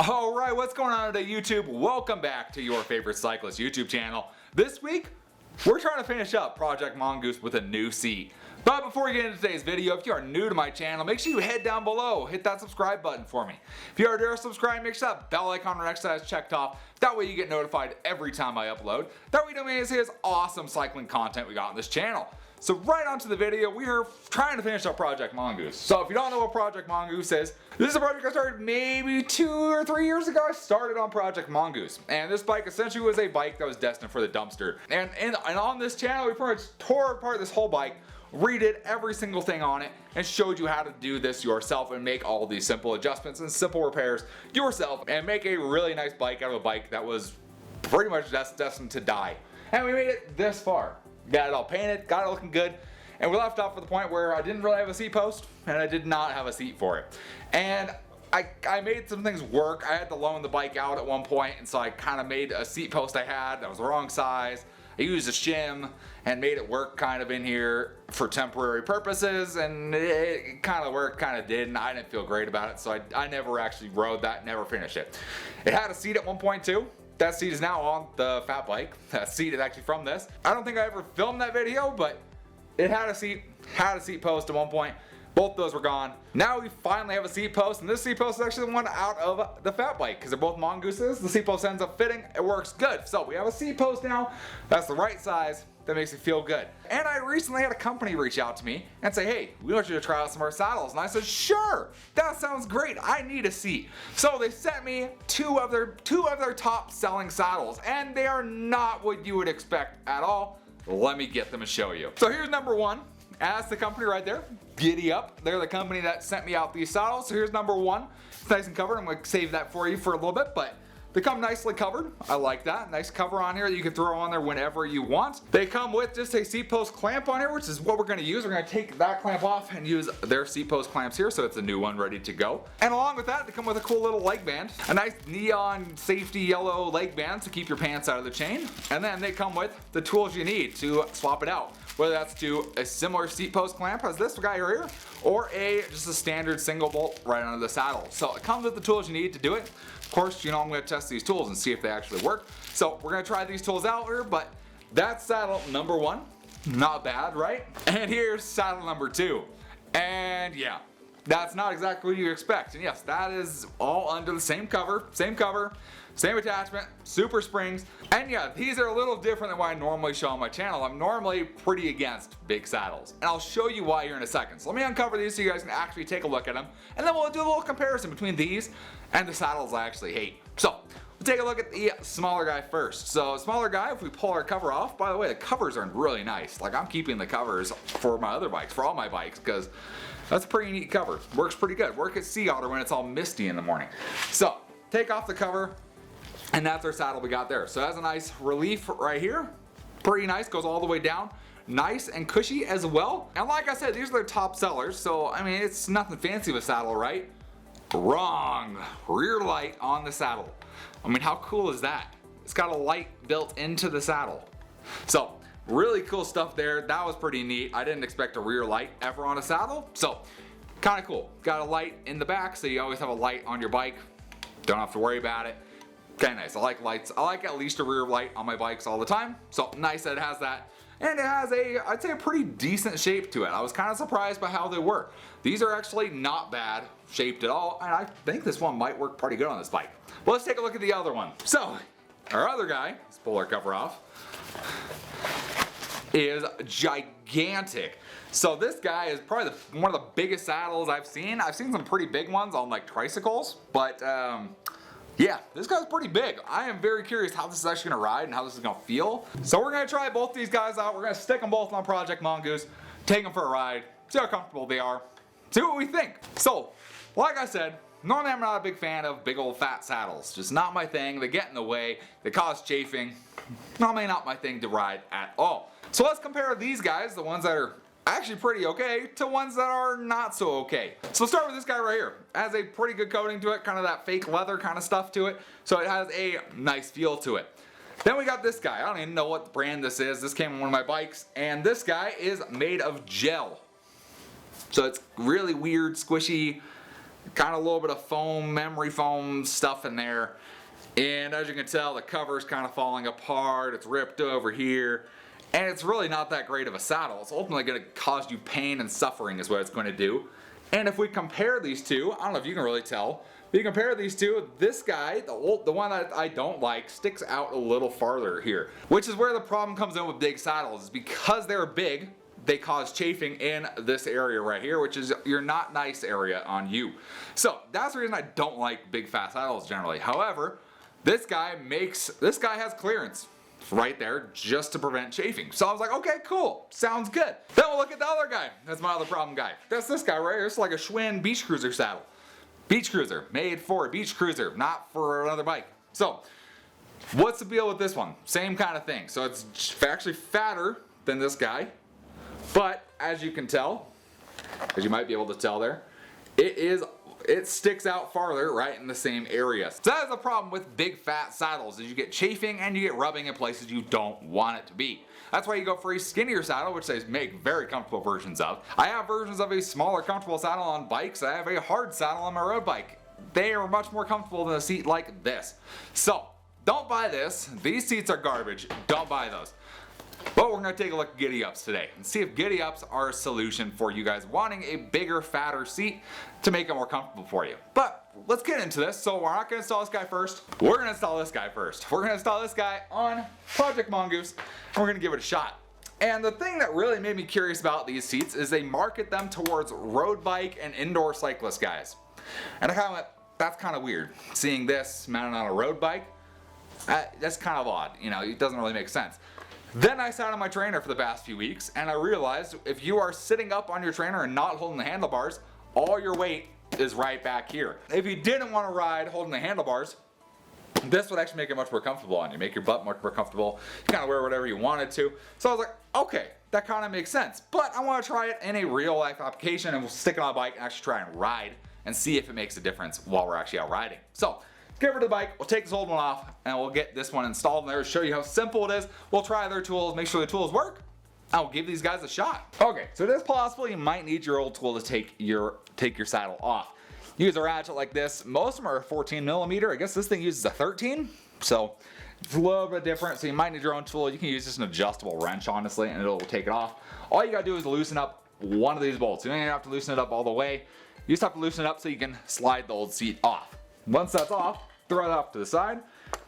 Alright, what's going on today, YouTube? Welcome back to your favorite cyclist YouTube channel. This week, we're trying to finish up Project Mongoose with a new seat. But before we get into today's video, if you are new to my channel, make sure you head down below, hit that subscribe button for me. If you already are subscribed, make sure that bell icon or next to that is checked off. That way you get notified every time I upload. That way you don't miss this awesome cycling content we got on this channel. So right onto the video, we are trying to finish up Project Mongoose. So if you don't know what Project Mongoose is, this is a project I started maybe 2 or 3 years ago. I started on Project Mongoose. And this bike essentially was a bike that was destined for the dumpster. And on this channel, we pretty much tore apart this whole bike, redid every single thing on it, and showed you how to do this yourself and make all these simple adjustments and simple repairs yourself and make a really nice bike out of a bike that was pretty much destined to die. And we made it this far. Got it all painted, got it looking good, and we left off at the point where I didn't really have a seat post, and I did not have a seat for it. And I made some things work. I had to loan the bike out at one point, and so I kind of made a seat post I had that was the wrong size. I used a shim and made it work kind of in here for temporary purposes, and it kind of worked, kind of did, and I didn't feel great about it, so I never actually rode that, never finished it. It had a seat at one point too. That seat is now on the fat bike. That seat is actually from this. I don't think I ever filmed that video, but it had a seat post at one point. Both those were gone. Now we finally have a seat post, and this seat post is actually the one out of the fat bike because they're both Mongooses. The seat post ends up fitting. It works good. So we have a seat post now. That's the right size. That makes me feel good. And I recently had a company reach out to me and say, hey, we want you to try out some of our saddles. And I said, sure, that sounds great. I need a seat. So they sent me two of their top selling saddles, and they are not what you would expect at all. Let me get them and show you. So here's number one. That's the company right there, Giddy Up. They're the company that sent me out these saddles. So here's number one. It's nice and covered. I'm going to save that for you for a little bit, but they come nicely covered. I like that. Nice cover on here that you can throw on there whenever you want. They come with just a seat post clamp on here, which is what we're going to use. We're going to take that clamp off and use their seat post clamps here, so it's a new one ready to go. And along with that, they come with a cool little leg band, a nice neon safety yellow leg band to keep your pants out of the chain. And then they come with the tools you need to swap it out, whether that's to a similar seat post clamp as this guy right here, or just a standard single bolt right under the saddle. So it comes with the tools you need to do it. Of course, you know I'm going to test these tools and see if they actually work. So we're going to try these tools out here, but that's saddle number one. Not bad, right? And here's saddle number two. And yeah, that's not exactly what you expect. And yes, that is all under the same cover, same attachment, super springs. And yeah, these are a little different than what I normally show on my channel. I'm normally pretty against big saddles, and I'll show you why here in a second. So let me uncover these so you guys can actually take a look at them, and then we'll do a little comparison between these and the saddles I actually hate. So we'll take a look at the smaller guy first. So smaller guy, if we pull our cover off, by the way, the covers are really nice. Like, I'm keeping the covers for my other bikes, for all my bikes, because that's a pretty neat cover. Works pretty good. Work at sea otter when it's all misty in the morning. So take off the cover, and that's our saddle we got there. So it has a nice relief right here. Pretty nice, goes all the way down. Nice and cushy as well. And like I said, these are their top sellers. So, I mean, it's nothing fancy of a saddle, right? Wrong. Rear light on the saddle. I mean, how cool is that? It's got a light built into the saddle. So, really cool stuff there. That was pretty neat. I didn't expect a rear light ever on a saddle. So, kind of cool. Got a light in the back, so you always have a light on your bike. Don't have to worry about it. Okay, nice. I like lights. I like at least a rear light on my bikes all the time. So nice that it has that. And it has I'd say a pretty decent shape to it. I was kind of surprised by how they were. These are actually not bad shaped at all. And I think this one might work pretty good on this bike. Well, let's take a look at the other one. So our other guy, let's pull our cover off, is gigantic. So this guy is probably one of the biggest saddles I've seen. I've seen some pretty big ones on like tricycles, but yeah, this guy's pretty big. I am very curious how this is actually gonna ride and how this is gonna feel. So we're gonna try both these guys out. We're gonna stick them both on Project Mongoose, take them for a ride, see how comfortable they are, see what we think. So, like I said, normally I'm not a big fan of big old fat saddles. Just not my thing. They get in the way, they cause chafing. Normally not my thing to ride at all. So let's compare these guys, the ones that are actually pretty okay, to ones that are not so okay. So let's start with this guy right here. It has a pretty good coating to it, kind of that fake leather kind of stuff to it. So it has a nice feel to it. Then we got this guy. I don't even know what brand this is. This came on one of my bikes, and this guy is made of gel. So it's really weird, squishy, Kind of a little bit of foam, memory foam stuff in there. And as you can tell, the cover's kind of falling apart. It's ripped over here. And it's really not that great of a saddle. It's ultimately going to cause you pain and suffering is what it's going to do. And if we compare these two, I don't know if you can really tell, but you compare these two, this guy, the one that I don't like, sticks out a little farther here. Which is where the problem comes in with big saddles, is because they're big, they cause chafing in this area right here, which is your not nice area on you. So that's the reason I don't like big fat saddles generally. However, this guy has clearance right there just to prevent chafing. So I was like, okay, cool, sounds good. Then we'll look at the other guy. That's my other problem guy. That's this guy right here. It's like a Schwinn beach cruiser saddle. Beach cruiser, made for a beach cruiser, not for another bike. So what's the deal with this one? Same kind of thing. So it's actually fatter than this guy. But as you can tell, as you might be able to tell there, it sticks out farther right in the same area. So that is the problem with big fat saddles, is you get chafing and you get rubbing in places you don't want it to be. That's why you go for a skinnier saddle, which they make very comfortable versions of. I have versions of a smaller comfortable saddle on bikes. I have a hard saddle on my road bike. They are much more comfortable than a seat like this. So don't buy this. These seats are garbage. Don't buy those. But we're going to take a look at Giddy Ups today and see if Giddy Ups are a solution for you guys wanting a bigger, fatter seat to make it more comfortable for you. But let's get into this. So we're not going to install this guy first. We're going to install this guy first. We're going to install this guy on Project Mongoose and we're going to give it a shot. And the thing that really made me curious about these seats is they market them towards road bike and indoor cyclist guys. And I kind of went, that's kind of weird. Seeing this mounted on a road bike, that's kind of odd. You know, it doesn't really make sense. Then I sat on my trainer for the past few weeks and I realized if you are sitting up on your trainer and not holding the handlebars, all your weight is right back here. If you didn't want to ride holding the handlebars, this would actually make it much more comfortable on you, make your butt much more comfortable. You kind of wear whatever you wanted to. So I was like, okay, that kind of makes sense. But I want to try it in a real life application and we'll stick it on a bike and actually try and ride and see if it makes a difference while we're actually out riding. So get over to the bike, we'll take this old one off, and we'll get this one installed in there to show you how simple it is. We'll try their tools, make sure the tools work, and we'll give these guys a shot. Okay, so it is possible you might need your old tool to take your saddle off. Use a ratchet like this. Most of them are 14 millimeter. I guess this thing uses a 13, so it's a little bit different, so you might need your own tool. You can use just an adjustable wrench, honestly, and it'll take it off. All you gotta do is loosen up one of these bolts. You don't even have to loosen it up all the way. You just have to loosen it up so you can slide the old seat off. Once that's off, throw it off to the side,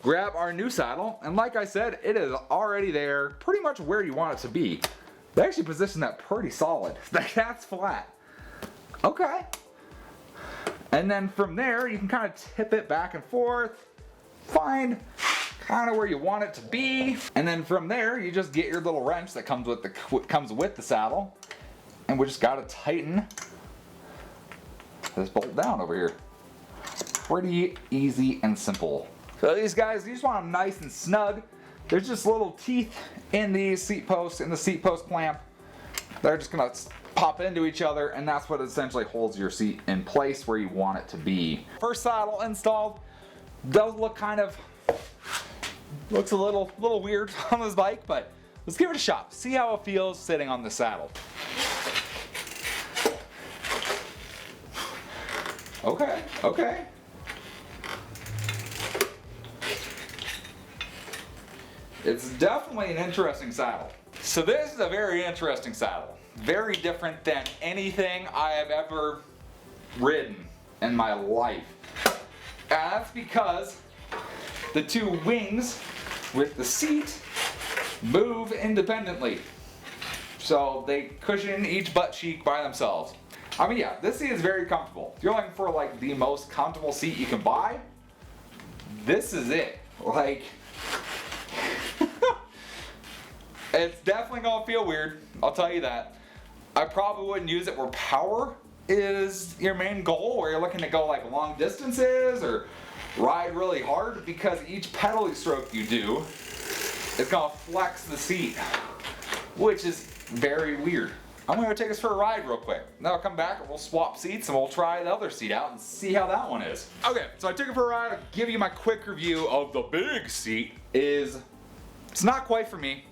grab our new saddle, and like I said, it is already there, pretty much where you want it to be. They actually position that pretty solid. That's flat. Okay. And then from there, you can kind of tip it back and forth, find kind of where you want it to be, and then from there, you just get your little wrench that comes with the saddle, and we just gotta tighten this bolt down over here. Pretty easy and simple. So these guys, you just want them nice and snug. There's just little teeth in these seat posts, in the seat post clamp. They're just gonna pop into each other, and that's what essentially holds your seat in place where you want it to be. First saddle installed. Does look looks a little weird on this bike, but let's give it a shot. See how it feels sitting on the saddle. Okay. It's definitely an interesting saddle. So this is a very interesting saddle. Very different than anything I have ever ridden in my life. And that's because the two wings with the seat move independently. So they cushion each butt cheek by themselves. I mean, yeah, this seat is very comfortable. If you're looking for like the most comfortable seat you can buy, this is it. Like, it's definitely gonna feel weird, I'll tell you that. I probably wouldn't use it where power is your main goal, where you're looking to go like long distances or ride really hard, because each pedaling stroke you do is gonna flex the seat, which is very weird. I'm gonna take us for a ride real quick. Then I'll come back and we'll swap seats and we'll try the other seat out and see how that one is. Okay, so I took it for a ride. I'll give you my quick review of the big seat. It's not quite for me.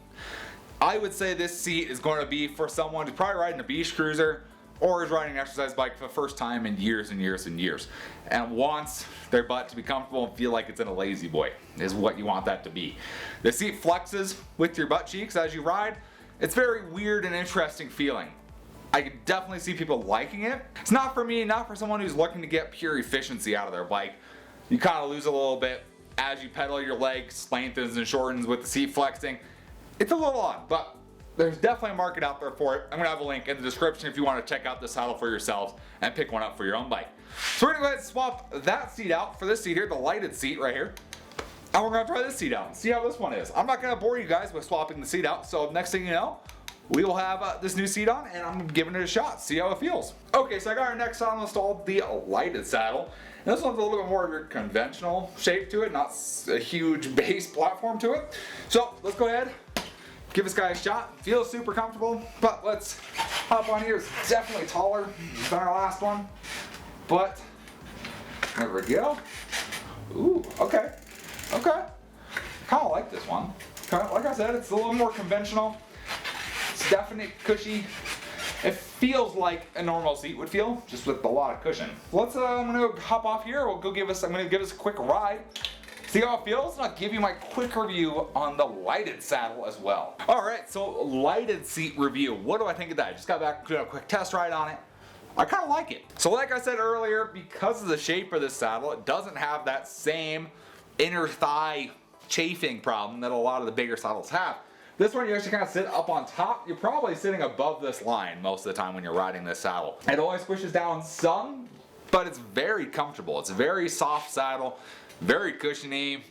I would say this seat is going to be for someone who's probably riding a beach cruiser, or is riding an exercise bike for the first time in years and years and years, and wants their butt to be comfortable and feel like it's in a lazy boy, is what you want that to be. The seat flexes with your butt cheeks as you ride. It's very weird and interesting feeling. I can definitely see people liking it. It's not for me, not for someone who's looking to get pure efficiency out of their bike. You kind of lose a little bit as you pedal, your legs lengthens and shortens with the seat flexing. It's a little odd, but there's definitely a market out there for it. I'm gonna have a link in the description if you want to check out the saddle for yourselves and pick one up for your own bike. So we're gonna go ahead and swap that seat out for this seat here, the lighted seat right here. And we're gonna try this seat out and see how this one is. I'm not gonna bore you guys with swapping the seat out, so next thing you know, we will have this new seat on, and I'm giving it a shot, see how it feels. Okay, so I got our next saddle installed, the lighted saddle. And this one's a little bit more of your conventional shape to it, not a huge base platform to it. So let's go ahead, give this guy a shot. Feels super comfortable, but let's hop on here. It's definitely taller than our last one, but there we go. Ooh, okay, okay. Kind of like this one. Like I said, it's a little more conventional. It's definitely cushy. It feels like a normal seat would feel, just with a lot of cushion. I'm gonna hop off here. I'm gonna give us a quick ride, see how it feels, and I'll give you my quick review on the lighted saddle as well. All right, so lighted seat review. What do I think of that? I just got back to a quick test ride on it. I kind of like it. So like I said earlier, because of the shape of this saddle, it doesn't have that same inner thigh chafing problem that a lot of the bigger saddles have. This one you actually kind of sit up on top. You're probably sitting above this line most of the time when you're riding this saddle. It always squishes down some, but it's very comfortable. It's a very soft saddle, very cushiony.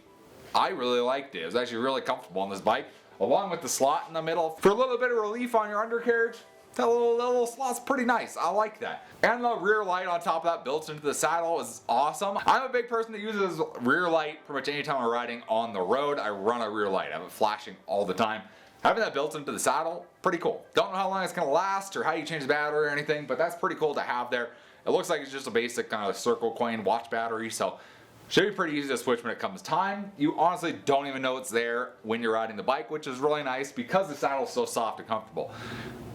I really liked it. It was actually really comfortable on this bike, along with the slot in the middle. For a little bit of relief on your undercarriage, that little slot's pretty nice. I like that. And the rear light on top of that built into the saddle is awesome. I'm a big person that uses rear light pretty much anytime I'm riding on the road. I run a rear light. I have it flashing all the time. Having that built into the saddle, pretty cool. Don't know how long it's gonna last or how you change the battery or anything, but that's pretty cool to have there. It looks like it's just a basic kind of Circle Coin watch battery, so should be pretty easy to switch when it comes time. You honestly don't even know it's there when you're riding the bike, which is really nice because the saddle's so soft and comfortable.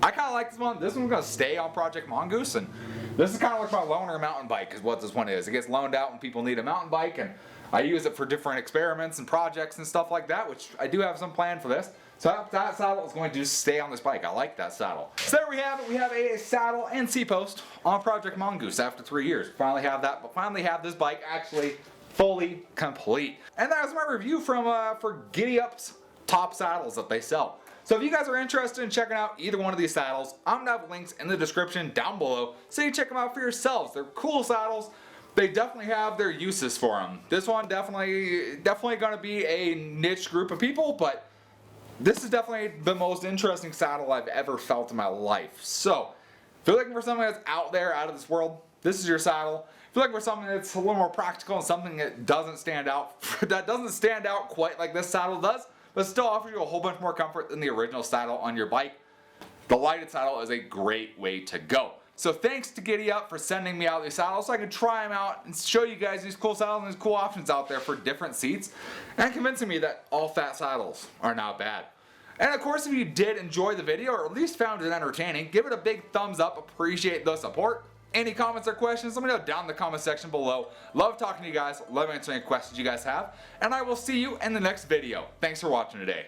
I kind of like this one. This one's gonna stay on Project Mongoose, and this is kind of like my loaner mountain bike is what this one is. It gets loaned out when people need a mountain bike, and I use it for different experiments and projects and stuff like that, which I do have some planned for this. So that saddle is going to stay on this bike. I like that saddle. So there we have it. We have a saddle and seat post on Project Mongoose after 3 years. Finally have that, but finally have this bike actually fully complete. And that was my review for Giddy Up's top saddles that they sell. So if you guys are interested in checking out either one of these saddles, I'm gonna have links in the description down below so you check them out for yourselves. They're cool saddles. They definitely have their uses for them. This one definitely gonna be a niche group of people, but this is definitely the most interesting saddle I've ever felt in my life. So if you're looking for something that's out there, out of this world, this is your saddle. If you're looking for something that's a little more practical and something that doesn't stand out quite like this saddle does, but still offers you a whole bunch more comfort than the original saddle on your bike, the lighted saddle is a great way to go. So thanks to Giddy Up for sending me out these saddles so I could try them out and show you guys these cool saddles and these cool options out there for different seats, and convincing me that all fat saddles are not bad. And of course, if you did enjoy the video or at least found it entertaining, give it a big thumbs up. Appreciate the support. Any comments or questions, let me know down in the comment section below. Love talking to you guys. Love answering any questions you guys have. And I will see you in the next video. Thanks for watching today.